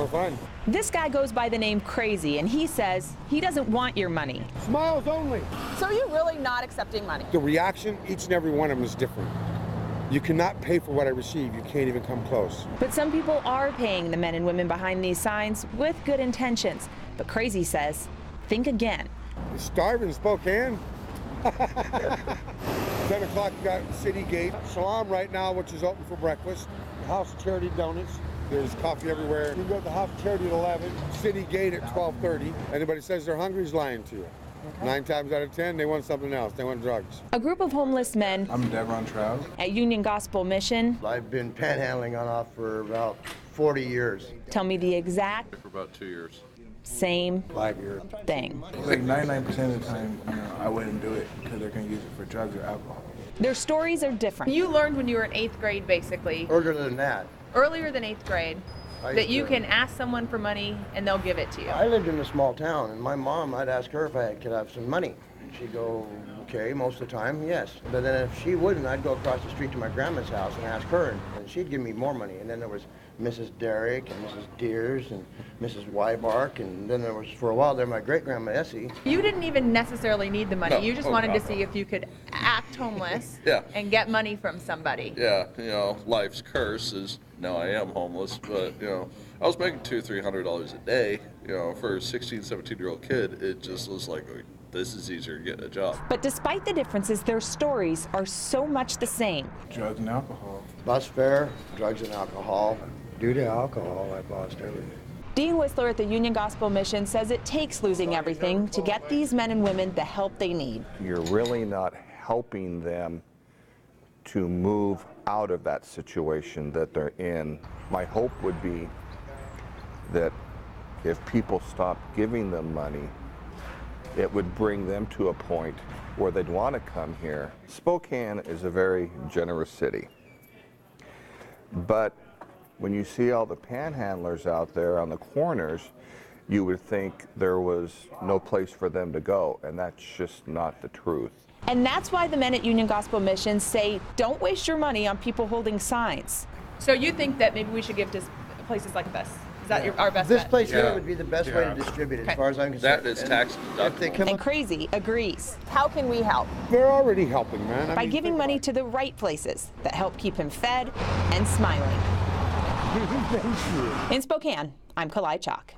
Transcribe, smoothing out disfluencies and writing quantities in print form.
for fun. This guy goes by the name Crazy, and he says he doesn't want your money. Smiles only. So are you really not accepting money? The reaction, each and every one of them is different. You cannot pay for what I receive. You can't even come close. But some people are paying the men and women behind these signs with good intentions. But Crazy says, think again. You're starving in Spokane. 10 o'clock, you got City Gate. Salam right now, which is open for breakfast. The House of Charity Donuts. There's coffee everywhere. You can go to the House of Charity at 11. City Gate at 12:30. Anybody says they're hungry is lying to you. Okay. 9 times out of 10, they want something else. They want drugs. A group of homeless men I'm Devron Trout. at Union Gospel Mission. I've been panhandling on off for about 40 years. Tell me the exact for about 2 years. Same 5 years. thing. Like 99% of the time, I wouldn't do it because they're going to use it for drugs or alcohol. Their stories are different. You learned when you were in 8th grade, basically, Earlier than that. earlied than 8th grade, I that you used to- can ask someone for money and they'll give it to you. I lived in a small town, and my mom, I'd ask her if I could have some money. She'd go, okay, most of the time, yes. But then if she wouldn't, I'd go across the street to my grandma's house and ask her, and she'd give me more money. And then there was Mrs. Derrick and Mrs. Deers and Mrs. Wybark, and then there was, for a while there, my great-grandma Essie. You didn't even necessarily need the money. No. You just Oh, wanted to God, see no. if you could act homeless Yeah. and get money from somebody. Yeah, life's curse is now I am homeless, but I was making $200-300 a day. For a 16, 17-year-old kid, it just was like, this is easier to get a job. But despite the differences, their stories are so much the same. Drugs and alcohol. Bus fare, drugs and alcohol. Due to alcohol, I've lost everything. Dean Whistler at the Union Gospel Mission says it takes losing everything to get these men and women the help they need. You're really not helping them to move out of that situation that they're in. My hope would be that if people stopped giving them money, it would bring them to a point where they'd want to come here. Spokane is a very generous city, but when you see all the panhandlers out there on the corners, you would think there was no place for them to go, and that's just not the truth. And that's why the men at Union Gospel Mission say, don't waste your money on people holding signs. So you think that maybe we should give to places like this? Is that our best This bet? place here Yeah. would be the best way to distribute it, Okay. as far as I'm concerned. That is And tax if they deductible. come And up- Crazy agrees. How can we help? They're already helping, man. I By mean, giving think money about to the right places that help keep him fed and smiling. it. Thank you. In Spokane, I'm Kalae Chalk.